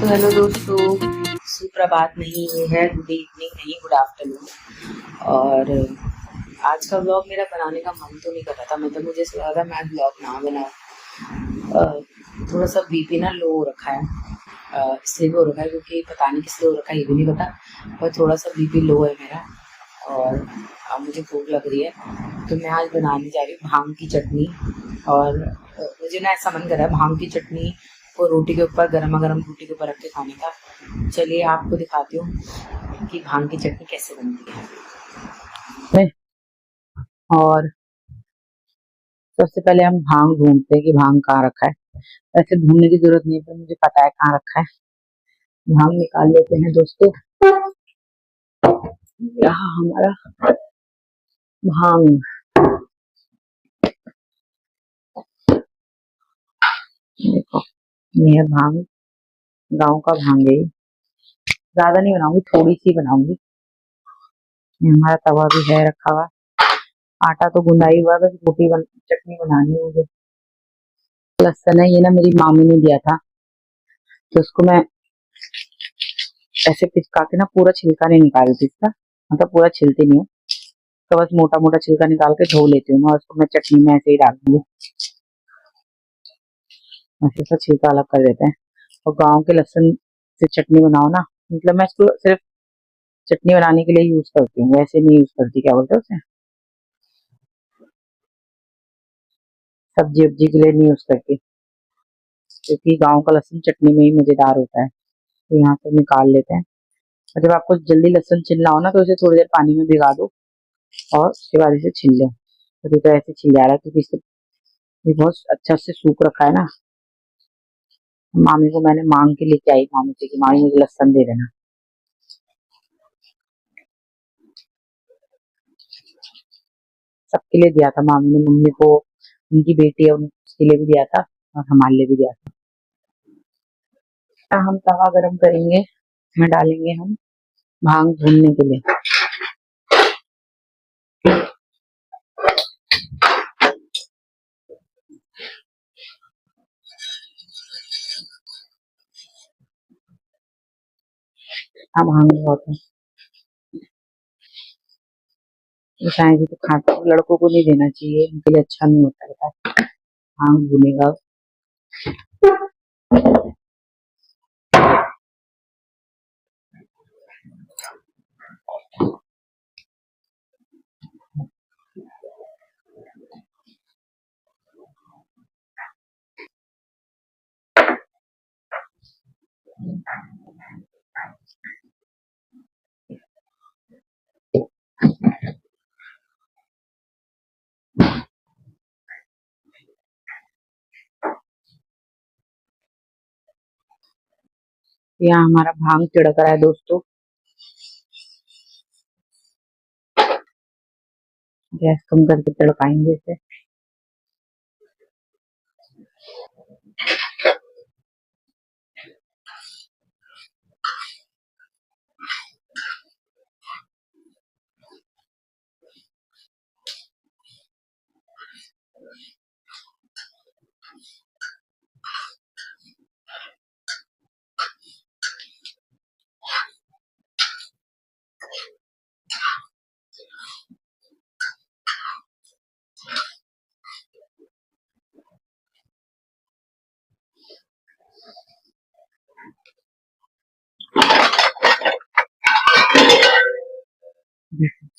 तो हेलो दोस्तों, सुप्रभात नहीं, ये है गुड इवनिंग नहीं, गुड आफ्टरनून। और आज का व्लॉग मेरा बनाने का मन तो नहीं कर रहा था। मतलब मुझे ऐसा लगा मैं व्लॉग ना बनाऊं। थोड़ा सा बीपी ना लो हो रखा है। इसलिए भी हो रखा है क्योंकि पता नहीं किस लिए हो रखा है, ये भी नहीं पता। पर थोड़ा सा बीपी लो है मेरा और अब मुझे भूख लग रही है। तो मैं आज बनाने जा रही हूँ भांग की चटनी। और मुझे ना ऐसा मन कर रहा है भांग की चटनी को रोटी के ऊपर, गर्मा गर्म रोटी के ऊपर रख के खाने का। चलिए आपको दिखाती हूँ कि भांग की चटनी कैसे बनती है। और सबसे पहले हम भांग ढूंढते हैं कि भांग कहाँ रखा है। वैसे ढूंढने की जरूरत नहीं है, मुझे पता है कहाँ रखा है। भांग निकाल लेते हैं दोस्तों। यहाँ हमारा भांग, देखो ये है भांग। गांव का भांग है। ज्यादा नहीं बनाऊंगी, थोड़ी सी बनाऊंगी। ये हमारा तवा भी है रखा हुआ। आटा तो गुंदा ही हुआ, बस चटनी बनानी है मुझे। लहसुन है, ये ना मेरी मामी ने दिया था, तो उसको मैं ऐसे पिचका के ना पूरा छिलका नहीं निकालती इसका। मतलब पूरा छिलती नहीं हूँ, तो बस मोटा मोटा छिलका निकाल के धो लेती हूँ और उसको मैं चटनी में ऐसे ही डाल दूंगी। ऐसे सा छिलका अलग कर देते हैं। और गाँव के लहसुन से चटनी बनाओ ना, मतलब मैं इसको सिर्फ चटनी बनाने के लिए यूज करती हूँ, वैसे नहीं यूज करती। क्या बोलते हैं उसे, सब्जी उब्जी के लिए नहीं यूज करती, क्योंकि गाँव का लहसुन चटनी में ही मजेदार होता है। तो यहाँ से निकाल लेते हैं। और जब आपको जल्दी लहसुन छिलना हो ना, तो इसे थोड़ी देर पानी में भिगा दो और उसके बाद इसे छिल लो। तो ऐसे छिल जा रहा है क्योंकि इसे ये बहुत अच्छा से सूख रखा है ना। मामी को मैंने मांग के लेके आई, मामी से कि मामी मुझे लहसुन दे देना। सबके लिए दिया था मामी ने, मम्मी को, उनकी बेटी है उसके लिए भी दिया था और हमारे लिए भी दिया था। हम तवा गरम करेंगे, इसमें डालेंगे हम भांग भूनने के लिए। हाँ, भांग बहुत है, शायद तो खाते लड़कों को नहीं देना चाहिए, उनके लिए अच्छा नहीं होता है। भांग भुनेगा। यहाँ हमारा भांग तिड़क रहा है दोस्तों। गैस कम करके तिड़काएंगे इसे।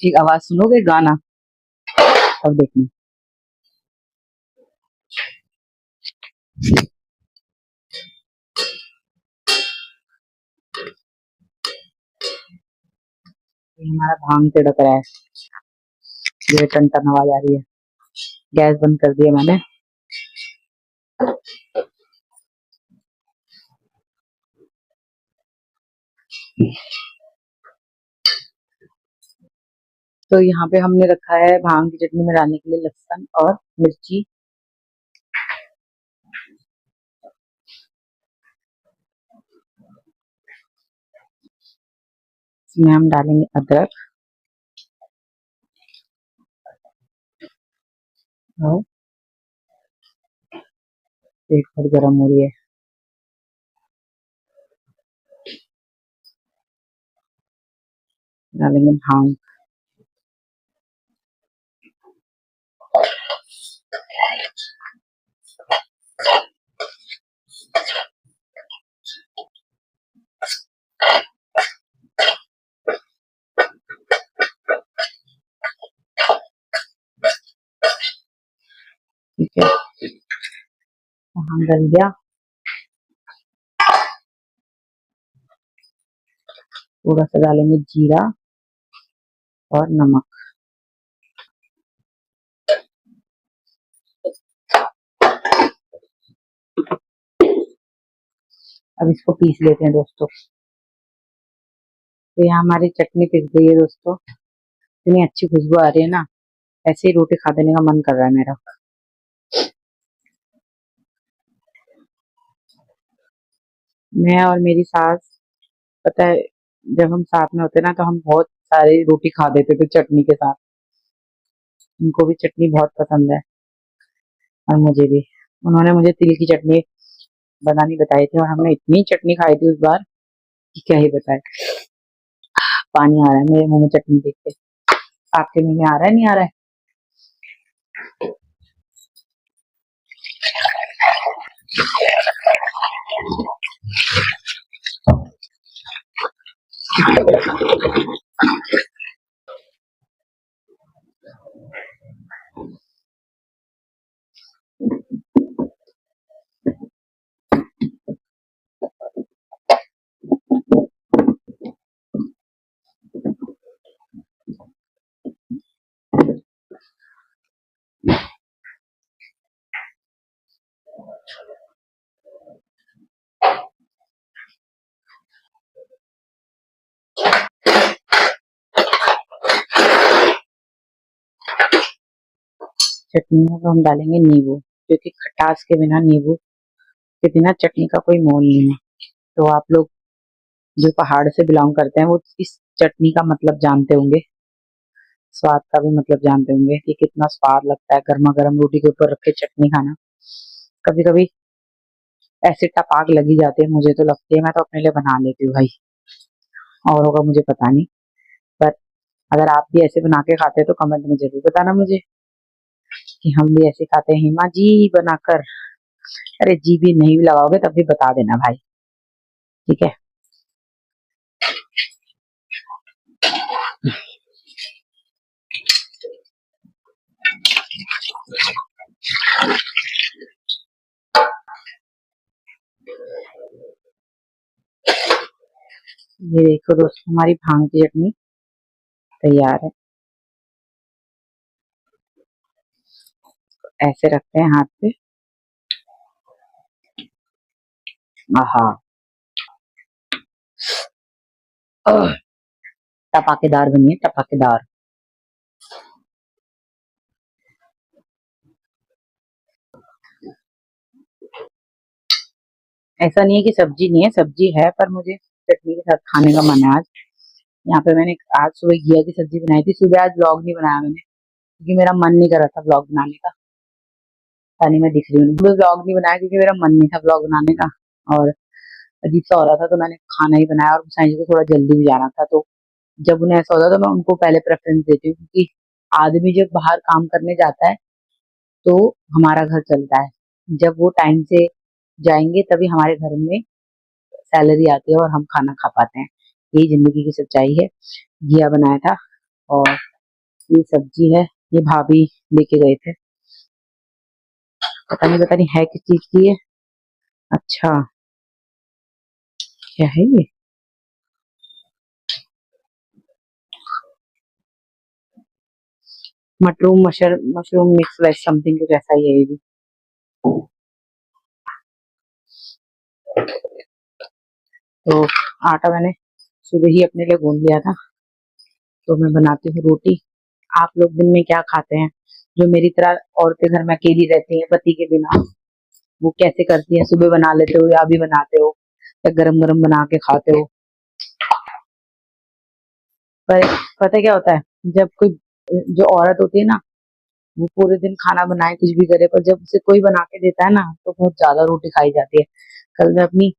जी, आवाज सुनोगे गाना, अब देखना। ये हमारा भांग तिड़क रहा है, ये टन टन आवाज आ रही है। गैस बंद कर दिया मैंने। तो यहाँ पे हमने रखा है भांग की चटनी में डालने के लिए लहसुन और मिर्ची। इसमें हम डालेंगे अदरक और एक और गरम हो रही है। डालेंगे भांग। ठीक है, भांग डल गया। थोड़ा सा डालेंगे जीरा और नमक। अब इसको पीस लेते हैं दोस्तों। तो यहाँ हमारी चटनी पिस गई है दोस्तों। इतनी अच्छी खुशबू आ रही है ना, ऐसे ही रोटी खा देने का मन कर रहा है मेरा। मैं और मेरी सास, पता है, जब हम साथ में होते ना तो हम बहुत सारी रोटी खा देते थे चटनी के साथ। उनको भी चटनी बहुत पसंद है और मुझे भी। उन्होंने मुझे तिल की चटनी बनानी बताई थी और हमने इतनी चटनी खाई थी उस बार कि क्या ही बताए। पानी आ रहा है मेरे मुंह में चटनी देख के। आपके मुंह में आ रहा है, नहीं आ रहा है? चटनी में तो हम डालेंगे नींबू, क्योंकि खटास के बिना, नींबू के बिना चटनी का कोई मोल नहीं है। तो आप लोग जो पहाड़ से बिलोंग करते हैं वो इस चटनी का मतलब जानते होंगे, स्वाद का भी मतलब जानते होंगे कि कितना स्वाद लगता है गर्मा गर्म रोटी के ऊपर रख के चटनी खाना। कभी कभी ऐसे टपाक लगी जाती है, मुझे तो लगती है, मैं तो अपने लिए बना लेती हूँ भाई, और होगा मुझे पता नहीं। पर अगर आप भी ऐसे बना के खाते हैं तो कमेंट में जरूर बताना मुझे कि हम भी ऐसे खाते हैं हिमा जी बनाकर। अरे जी भी नहीं भी लगाओगे तब भी बता देना भाई, ठीक है। ये देखो दोस्तों, हमारी भांग की चटनी तैयार है। ऐसे रखते हैं हाथ पे। आहा, टपाकेदार बनी है, टपाकेदार। ऐसा नहीं है कि सब्जी नहीं है, सब्जी है, पर मुझे चटनी के साथ खाने का मन है आज। यहाँ पे मैंने आज सुबह घिया की सब्जी बनाई थी। सुबह आज व्लॉग नहीं बनाया मैंने, क्योंकि मेरा मन नहीं कर रहा था व्लॉग बनाने का। पानी में दिख रही हूँ, सुबह व्लॉग नहीं बनाया क्योंकि मेरा मन नहीं था व्लॉग बनाने का, और अजीब सा हो रहा था, तो मैंने खाना ही बनाया। और साईं जी को थोड़ा जल्दी भी जाना था, तो जब उन्हें ऐसा होता है तो मैं उनको पहले प्रेफरेंस देती हूँ, क्योंकि आदमी जब बाहर काम करने जाता है तो हमारा घर चलता है। जब वो टाइम से जाएंगे तभी हमारे घर में सैलरी आती है और हम खाना खा पाते हैं। यही जिंदगी की सच्चाई है। घिया बनाया था और ये सब्जी है, ये भाभी लेके गए थे, पता नहीं है किस चीज की है। अच्छा, क्या है ये? मशरूम मिक्स वेज समथिंग कुछ ऐसा ही है ये भी। तो आटा मैंने सुबह ही अपने लिए गूंद लिया था, तो मैं बनाती हूँ रोटी। आप लोग दिन में क्या खाते हैं? जो मेरी तरह औरतें घर में अकेली रहती हैं पति के बिना, वो कैसे करती हैं? सुबह बना लेते हो या अभी बनाते हो या गरम गरम बना के खाते हो? पर पता है क्या होता है, जब कोई, जो औरत होती है ना, वो पूरे दिन खाना बनाए कुछ भी करे, पर जब उसे कोई बना के देता है ना तो बहुत ज्यादा रोटी खाई जाती है। कल मैं अपनी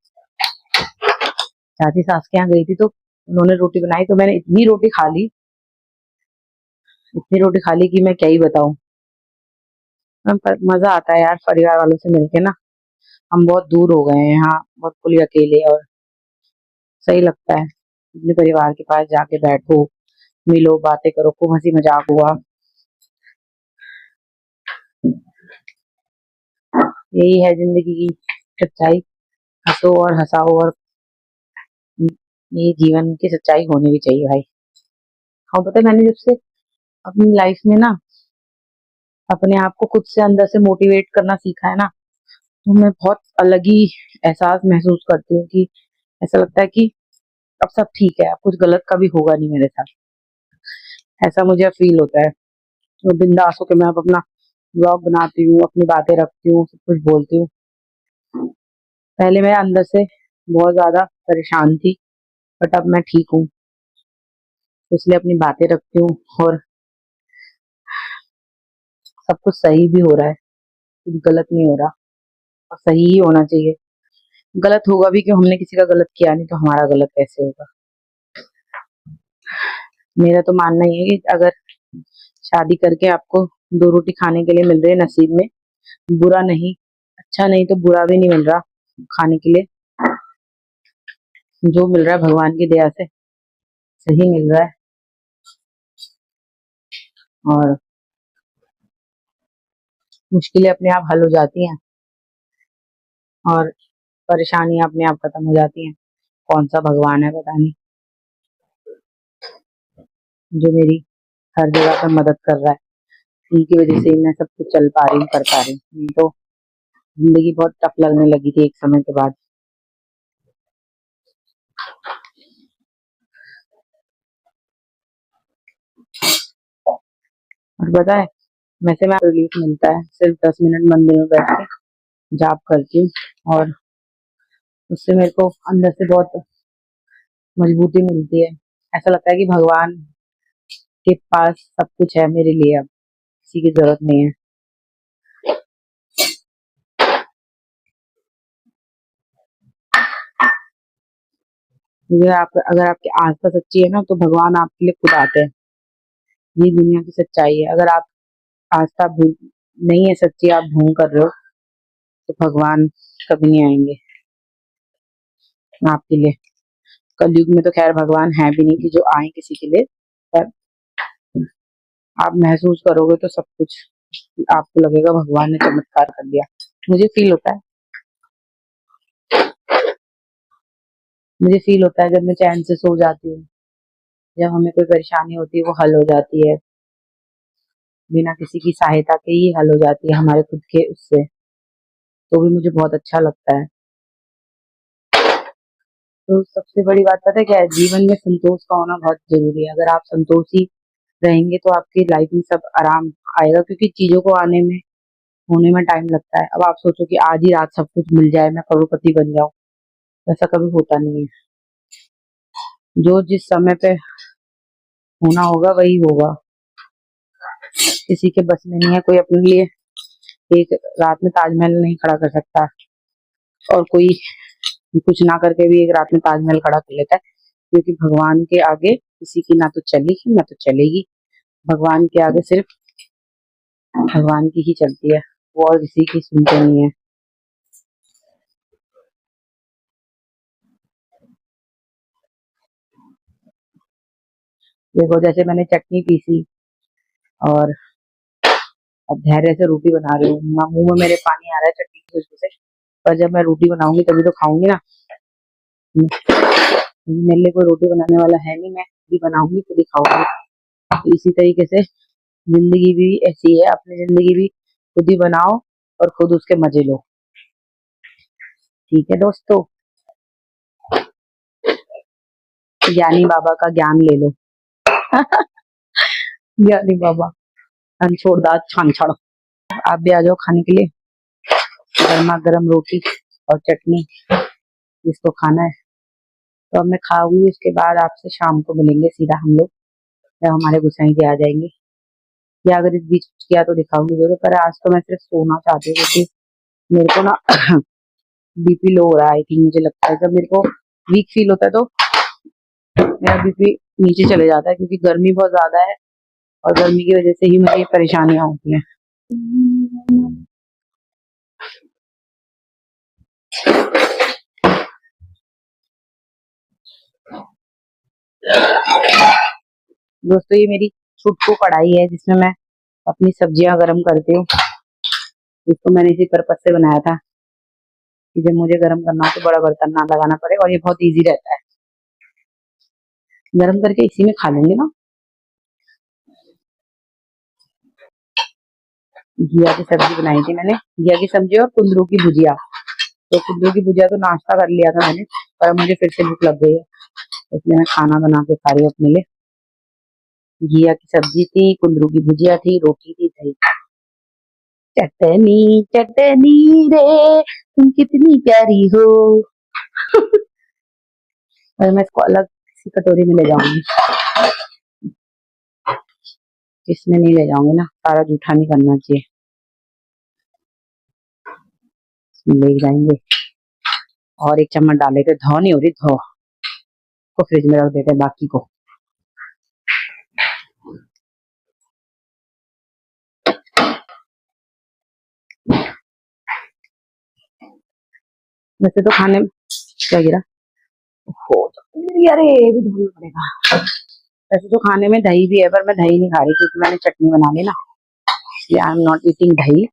चाची सास के यहाँ गई थी, तो उन्होंने रोटी बनाई तो मैंने इतनी रोटी खा ली कि मैं क्या ही बताऊं। पर मजा आता है यार परिवार वालों से मिलके ना। हम बहुत दूर हो गए हैं यहाँ, बहुत खुली अकेले, और सही लगता है अपने परिवार के पास जाके बैठो, मिलो, बातें करो, खूब हंसी मजाक हुआ। यही है जिंदगी की सच्चाई। हंसो और हंसाओ, और ये जीवन की सच्चाई होनी भी चाहिए भाई। हाँ पता है, मैंने जब से अपनी लाइफ में ना अपने आप को खुद से अंदर से मोटिवेट करना सीखा है ना, तो मैं बहुत अलग ही एहसास महसूस करती हूँ कि ऐसा लगता है कि अब सब ठीक है, अब कुछ गलत कभी होगा नहीं मेरे साथ। ऐसा मुझे फील होता है। तो बिंदास होकर मैं अब अपना ब्लॉग बनाती हूँ, अपनी बातें रखती हूँ, सब कुछ बोलती हूँ। पहले मैं अंदर से बहुत ज्यादा परेशान थी, बट अब मैं ठीक हूँ, इसलिए अपनी बातें रखती हूँ, और सब कुछ सही भी हो रहा है, कुछ गलत नहीं हो रहा, और सही ही होना चाहिए। गलत होगा भी क्यों, हमने किसी का गलत किया नहीं तो हमारा गलत कैसे होगा। मेरा तो मानना ही है कि अगर शादी करके आपको दो रोटी खाने के लिए मिल रही है नसीब में, बुरा नहीं, अच्छा नहीं तो बुरा भी नहीं मिल रहा खाने के लिए, जो मिल रहा है भगवान की दया से सही मिल रहा है। और मुश्किलें अपने आप हल हो जाती हैं, और परेशानियां अपने आप खत्म हो जाती हैं। कौन सा भगवान है पता नहीं, जो मेरी हर जगह पर मदद कर रहा है, उनकी वजह से ही मैं सब कुछ चल पा रही हूँ, कर पा रही हूँ। नहीं तो जिंदगी बहुत टफ लगने लगी थी एक समय के बाद। और पता है, वैसे मैं रिलीफ मिलता है सिर्फ 10 मिनट मंदिर में बैठ के जाप करती हूँ, और उससे मेरे को अंदर से बहुत मजबूती मिलती है। ऐसा लगता है कि भगवान के पास सब कुछ है मेरे लिए, अब किसी की जरूरत नहीं है। क्योंकि आप, अगर आपकी आस्था सच्ची है ना, तो भगवान आपके लिए खुद आते हैं। ये दुनिया की सच्चाई है। अगर आप आस्था नहीं है सच्ची, आप ढोंग कर रहे हो, तो भगवान कभी नहीं आएंगे आपके लिए। कलयुग में तो खैर भगवान है भी नहीं कि जो आए किसी के लिए, पर आप महसूस करोगे तो सब कुछ आपको लगेगा भगवान ने चमत्कार कर दिया। मुझे फील होता है, मुझे फील होता है जब मैं चैन से सो जाती हूँ, जब हमें कोई परेशानी होती है वो हल हो जाती है, बिना किसी की सहायता के ही हल हो जाती है हमारे खुद के उससे, तो भी मुझे बहुत अच्छा लगता है। तो सबसे बड़ी बात पता है क्या है, जीवन में संतोष का होना बहुत जरूरी है। अगर आप संतोषी रहेंगे तो आपकी लाइफ में सब आराम आएगा, क्योंकि चीजों को आने में, होने में टाइम लगता है। अब आप सोचो कि आज ही रात सब कुछ मिल जाए, मैं करोड़पति बन जाऊं, ऐसा कभी होता नहीं है। जो जिस समय पे होना होगा वही होगा, किसी के बस में नहीं है। कोई अपने लिए एक रात में ताजमहल नहीं खड़ा कर सकता, और कोई कुछ ना करके भी एक रात में ताजमहल खड़ा कर लेता है, क्योंकि भगवान के आगे किसी की ना तो चलेगी ना तो चलेगी। भगवान के आगे सिर्फ भगवान की ही चलती है, वो और किसी की सुनते नहीं है। देखो जैसे मैंने चटनी पीसी, और अब धैर्य से रोटी बना रही हूँ, मुंह में मेरे पानी आ रहा है चटनी की खुशबू से, पर जब मैं रोटी बनाऊंगी तभी तो खाऊंगी ना। मेरे लिए कोई रोटी बनाने वाला है नहीं, मैं खुद ही बनाऊंगी, खुद ही खाऊंगी। तो इसी तरीके से जिंदगी भी ऐसी है, अपनी जिंदगी भी खुद ही बनाओ और खुद उसके मजे लो। ठीक है दोस्तों, ज्ञानी बाबा का ज्ञान ले लो। ज्ञानी बाबा, छोड़ दात छान छाड़। आप भी आ जाओ खाने के लिए, गर्मा गर्म रोटी और चटनी, जिसको खाना है। तो अब मैं खाऊंगी, उसके बाद आपसे शाम को मिलेंगे सीधा हम लोग, जब हमारे गुसाई जी आ जाएंगे। या अगर इस बीच कुछ किया तो दिखाऊंगी जरूर, पर आज तो मैं सिर्फ सोना चाहती हूँ, क्योंकि मेरे को ना बीपी लो हो रहा है। आई थिंक, मुझे लगता है जब मेरे को वीक फील होता है तो मेरा बीपी नीचे चले जाता है क्योंकि गर्मी बहुत ज्यादा है और गर्मी की वजह से ही मुझे परेशानियां होती हैं। दोस्तों ये मेरी छुटकू कढ़ाई है जिसमें मैं अपनी सब्जियां गरम करती हूँ। इसको मैंने इसी पर्पज से बनाया था कि जब मुझे गरम करना हो तो बड़ा बर्तन ना लगाना पड़े, और ये बहुत इजी रहता है। गरम करके इसी में खा लेंगे ना। घिया की सब्जी बनाई थी मैंने, घिया की सब्जी और कुंदरू की भुजिया। तो कुंदरू की भुजिया तो नाश्ता कर लिया था मैंने, पर मुझे फिर से भूख लग गई है, इसलिए मैं खाना बना के खा रही हूँ अपने लिए। घिया की सब्जी थी, कुंदरू की भुजिया थी, रोटी थी, दही। चटनी चटनी रे तुम कितनी प्यारी हो। और मैं इसको अलग किसी कटोरी में ले जाऊंगी, इसमें नहीं ले जाऊंगी ना, सारा जूठा नहीं करना चाहिए, ले जाएंगे। और एक चम्मच डाले थे, धो नहीं हो रही, धो को फ्रिज में रख देते हैं बाकी को। वैसे तो खाने में क्या गिरा हो, अरे ये भी धोना पड़ेगा। वैसे तो खाने में दही भी है, पर मैं दही नहीं खा रही क्योंकि मैंने चटनी बना ली ना, इसलिए आई एम नॉट ईटिंग दही।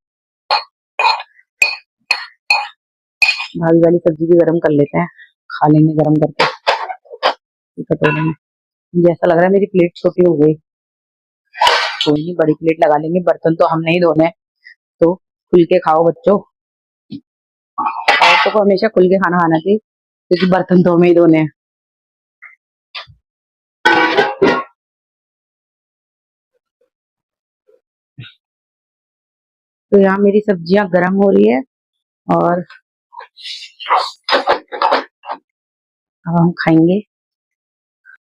भाजी वाली सब्जी भी गरम कर लेते हैं, खा लेंगे गरम करके कटोरे में। मुझे ऐसा लग रहा है मेरी प्लेट छोटी हो गई, कोई नहीं, बड़ी प्लेट लगा लेंगे। बर्तन तो हम नहीं धोने, तो खुल के खाओ बच्चों। औरतों को हमेशा खुल के खाना खाना चाहिए क्योंकि बर्तन तो हमें ही धोने हैं। तो यहाँ मेरी सब्जियां गर्म हो रही है और अब हम खाएंगे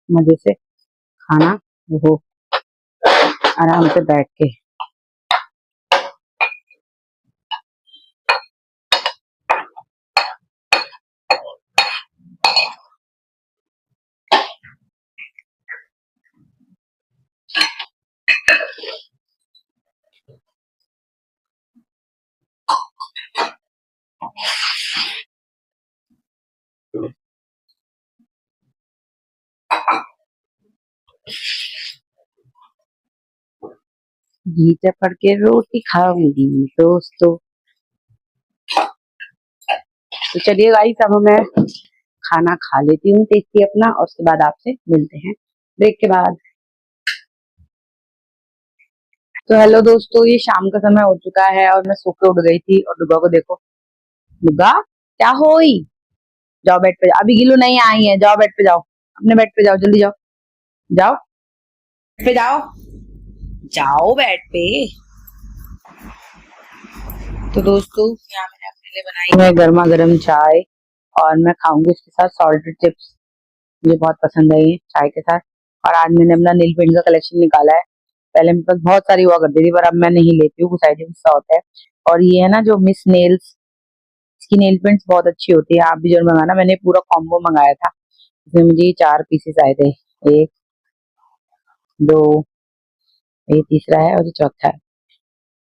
मजे से खाना, वो आराम से बैठ के। घी चपड़ के रोटी खाऊंगी दोस्तों। तो चलिए गाइस, अब मैं खाना खा लेती हूँ टेस्टी अपना, और उसके बाद आपसे मिलते हैं ब्रेक के बाद। तो हेलो दोस्तों, ये शाम का समय हो चुका है और मैं सो के उठ गई थी, और डुगा को देखो। डुगा क्या होई, जाओ बेड पे जाओ, अभी गिलू नहीं आई है, जाओ बेड पे जाओ, अपने बेड पे जाओ, जल्दी जाओ, जाओ बेड पे जाओ, जाओ बेड पे। तो दोस्तों यहाँ मैंने अपने लिए बनाई है गर्मा गर्म चाय, और मैं खाऊंगी इसके साथ सॉल्टेड चिप्स, मुझे बहुत पसंद है ये चाय के साथ। और आज मैंने अपना नील पेंट का कलेक्शन निकाला है, पहले मेरे पास बहुत सारी हुआ करती थी पर अब मैं नहीं लेती हूँ, कुछ आइडिया गुस्सा होता है। और ये है ना जो मिस नेल्स, इसकी नेल पेंट्स बहुत अच्छी होती है, आप भी जरूर मंगाना। मैंने पूरा कॉम्बो मंगाया था, इसमें मुझे ये 4 पीसेस आए थे, एक, दो, ये तीसरा है और ये चौथा है।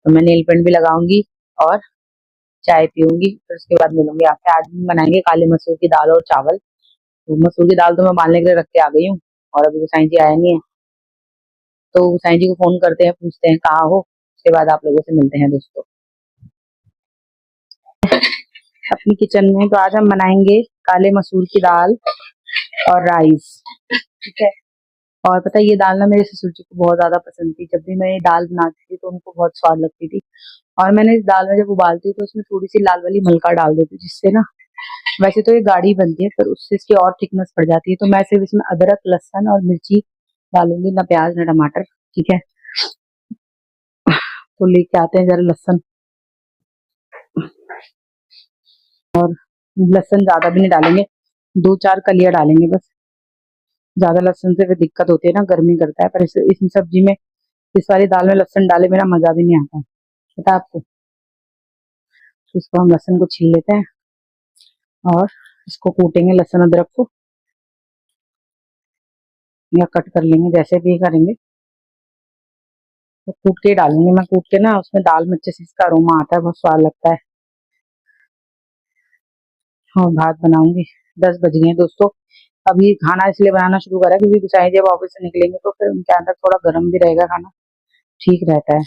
तो मैं नेल पेंट भी लगाऊंगी और चाय पीऊंगी, फिर उसके बाद मिलूंगी आपसे। आज हम बनाएंगे काले मसूर की दाल और चावल। तो मसूर की दाल तो मैं बांधने के लिए रख के आ गई हूँ, और अभी गोसाई जी आया नहीं है, तो गोसाई जी को फोन करते हैं, पूछते हैं कहाँ हो, उसके बाद आप लोगों से मिलते हैं दोस्तों अपनी किचन में। तो आज हम बनाएंगे काले मसूर की दाल और राइस, ठीक है। और पता है ये दाल ना मेरे ससुर जी को बहुत ज्यादा पसंद थी, जब भी मैं ये दाल बनाती थी तो उनको बहुत स्वाद लगती थी। और मैंने इस दाल में जब उबालती हूँ तो उसमें थोड़ी सी लाल वाली मलका डाल देती हूँ, जिससे ना, वैसे तो ये गाढ़ी बनती है पर उससे इसकी और थिकनेस बढ़ जाती है। तो मैं सिर्फ इसमें अदरक, लहसुन और मिर्ची डालूंगी, ना प्याज ना टमाटर, ठीक है। तो लेके आते हैं जरा लहसुन, और लहसुन ज्यादा भी नहीं डालेंगे, 2-4 कलियां डालेंगे बस। ज्यादा लहसुन से फिर दिक्कत होती है ना, गर्मी करता है, पर इस सब्जी में, इस वाली दाल में लहसुन डाले बिना मजा भी नहीं आता, पता है आपको। तो इसको हम लहसुन को छील लेते हैं और इसको कूटेंगे, लहसुन अदरक को। या कट कर लेंगे, जैसे भी करेंगे। तो कूट के ही डालूंगी मैं, कूट के ना उसमें दाल में अच्छे से इसका अरोमा आता है, बहुत स्वाद लगता है। और भात बनाऊंगी। 10 बज गए हैं दोस्तों। अभी खाना इसलिए बनाना शुरू करा क्योंकि गुसाई जब ऑफिस से निकलेंगे तो फिर उनके अंदर थोड़ा गर्म भी रहेगा खाना, ठीक रहता है।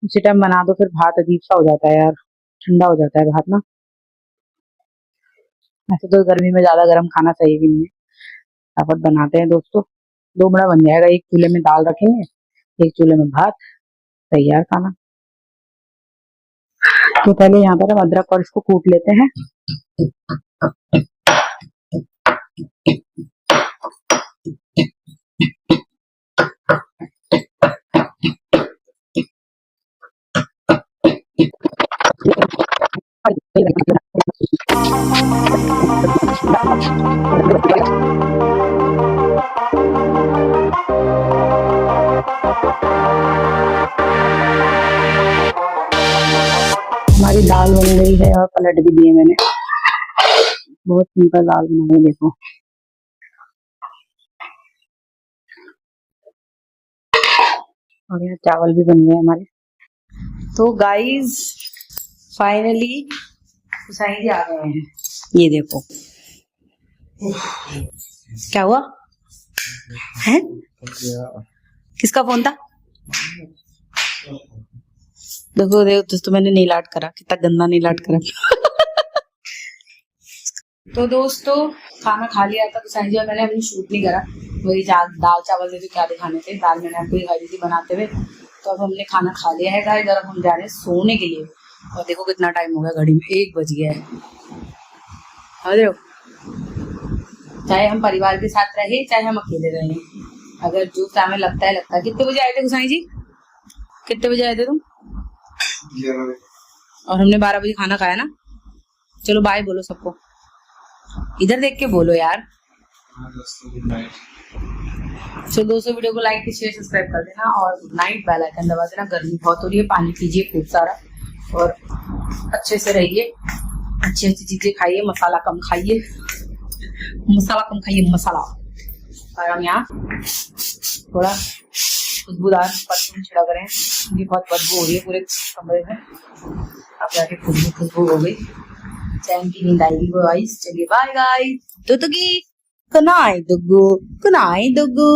उसी टाइम बना दो फिर भात अजीब सा हो जाता है यार, ठंडा हो जाता है भात ना। ऐसे तो गर्मी में ज्यादा गर्म खाना सही भी नहीं है। फटाफट बनाते हैं दोस्तों, 2 बड़ा बन जाएगा। एक चूल्हे में दाल रखेंगे, एक चूल्हे में भात, तैयार खाना। तो पहले यहाँ पर हम अदरक और इसको कूट लेते हैं। हमारी दाल बन गई है और पलट भी दिए मैंने। बहुत सिंपल दाल बनाई, देखो। और यहाँ चावल भी बन गए हमारे। तो गाइस फाइनली गुसाई जी आ गए हैं, ये देखो। क्या हुआ है? किसका फोन था? देखो देखो तो मैंने नील आर्ट करा, कितना गंदा नील आर्ट करा। तो दोस्तों खाना खा लिया था गुसाई जी और मैंने अभी शूट नहीं करा, वही दाल चावल में भी क्या दिखाने थे। दाल मैंने आपको दिखाई थी बनाते हुए। तो अब हमने खाना खा लिया है गाइस, और अब हम जा रहे हैं सोने के लिए। और देखो कितना टाइम हो गया, घड़ी में 1 बज गया है। समझ रहे हो, चाहे हम परिवार के साथ रहे चाहे हम अकेले रहे, अगर जो समय लगता है। कितने बजे आए थे गुसाई जी? कितने बजे आए थे तुम? 11 बजे। और हमने 12 बजे खाना खाया ना। चलो बाय बोलो सबको, इधर देख के बोलो यार। Good night. तो दोस्तों वीडियो को लाइक शेयर सब्सक्राइब कर देना और गुड नाइट, बेल आइकन दबा देना। गर्मी बहुत हो रही है, पानी पीजिए खूब सारा और अच्छे से रहिए, अच्छी अच्छी चीजें खाइए, मसाला कम खाइए, मसाला। और हम यहाँ थोड़ा खुशबूदार परफ्यूम छिड़क रहे हैं क्योंकि बहुत बदबू हो रही है पूरे कमरे में। अब जाके खुशबू हो गई, चैन की नींद आएगी गाइस। चलिए बाय गाइस। दुगु गुड नाइट दुगु।